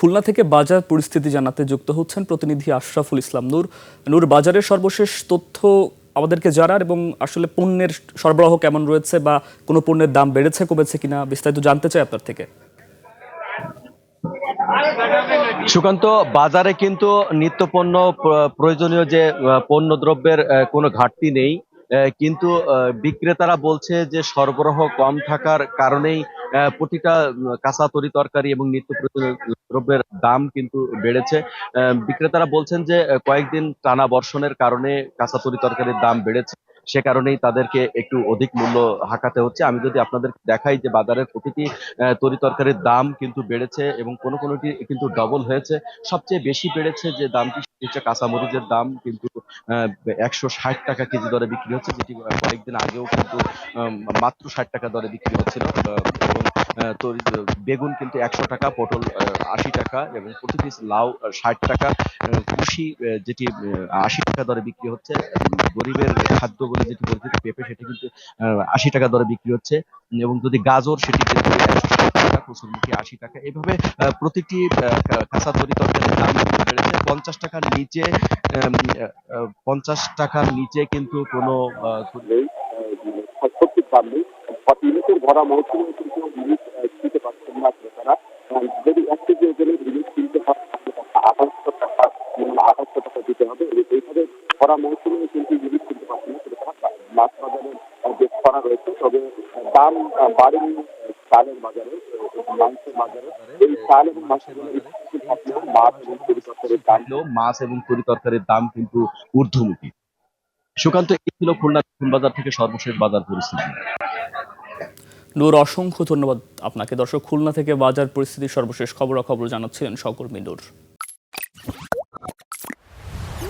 খুলনা থেকে বাজার পরিস্থিতি জানাতে যুক্ত হচ্ছেন প্রতিনিধি আশরাফুল ইসলাম নূর। নূর, বাজারের সর্বশেষ তথ্য আমাদেরকে জানার এবং আসলে পণ্যের সরবরাহ কেমন রয়েছে বা কোনো পণ্যের দাম বেড়েছে কমেছে কিনা বিস্তারিত জানতে চাই আপনার থেকে। সুকান্ত, বাজারে কিন্তু নিত্যপণ্য প্রয়োজনীয় যে পণ্য দ্রব্যের কোনো ঘাটতি নেই, কিন্তু বিক্রেতারা বলছে যে সরবরাহ কম থাকার কারণেই প্রতিটা কাঁচা তরি তরকারি এবং নিত্য প্রয়োজনীয় দ্রব্যের দাম কিন্তু বেড়েছে। বিক্রেতারা বলছেন যে কয়েকদিন টানা বর্ষণের কারণে কাঁচা তরি তরকারির দাম বেড়েছে, সে কারণেই তাদেরকে একটু অধিক মূল্য হাঁকাতে হচ্ছে। আমি যদি আপনাদের দেখাই যে বাজারের প্রতিটি তরি তরকারির দাম কিন্তু বেড়েছে এবং কোনোটি কিন্তু ডবল হয়েছে। সবচেয়ে বেশি বেড়েছে যে দামটি, সেটি হচ্ছে কাঁচামরিচের দাম, কিন্তু 160 টাকা কেজি দরে বিক্রি হচ্ছে, যেটি কয়েকদিন আগেও কিন্তু মাত্র 60 টাকা দরে বিক্রি হচ্ছিল। এবং বেগুন কিন্তু 100 টাকা, পটল 80 টাকা এবং প্রতি পিস লাউ 60 টাকা, কুশি যেটি 80 টাকা দরে বিক্রি হচ্ছে। গরিবের খাদ্য বলে যেটি পরিচিত পেঁপে, সেটি কিন্তু 80 টাকা দরে বিক্রি হচ্ছে। এবং যদি গাজর, সেটি কিন্তু 160 টাকা, কচুরমুখী 80 টাকা। এইভাবে প্রতিটি কাঁচা তরি তরকারির দাম কিন্তু বেড়েছে। 50 টাকার নিচে 50 টাকার নিচে কিন্তু কোনো নেই, সত্যির দাম নেই। ইলিশের ভরা মৌসুমে কিন্তু ইলিশ কিনতে পারছেন না ক্রেতারা। যদি 1 কেজি ওজনের ইলিশ কিনতে হয়, 28 টাকা দিতে হবে। এইভাবে ভরা মৌসুমে কিন্তু ইলিশ কিনতে পারছেন না ক্রেতারা। মাছ বাজারের যে খরা রয়েছে, তবে দাম বাড়েনি চালের বাজারে, মাংসের বাজারে। এই চাল এবং মাংসের বাজারে মাছ এবং তরি তরকারির দাম কিন্তু ঊর্ধ্বমুখী। সুকান্ত, এই ছিল খুলনা বাজার থেকে সর্বশেষ বাজার পরিস্থিতি। নূর, অসংখ্য ধন্যবাদ আপনাকে। দর্শক, খুলনা থেকে বাজার পরিস্থিতির সর্বশেষ খবরাখবর জানাচ্ছিলেন সহকর্মী নূর।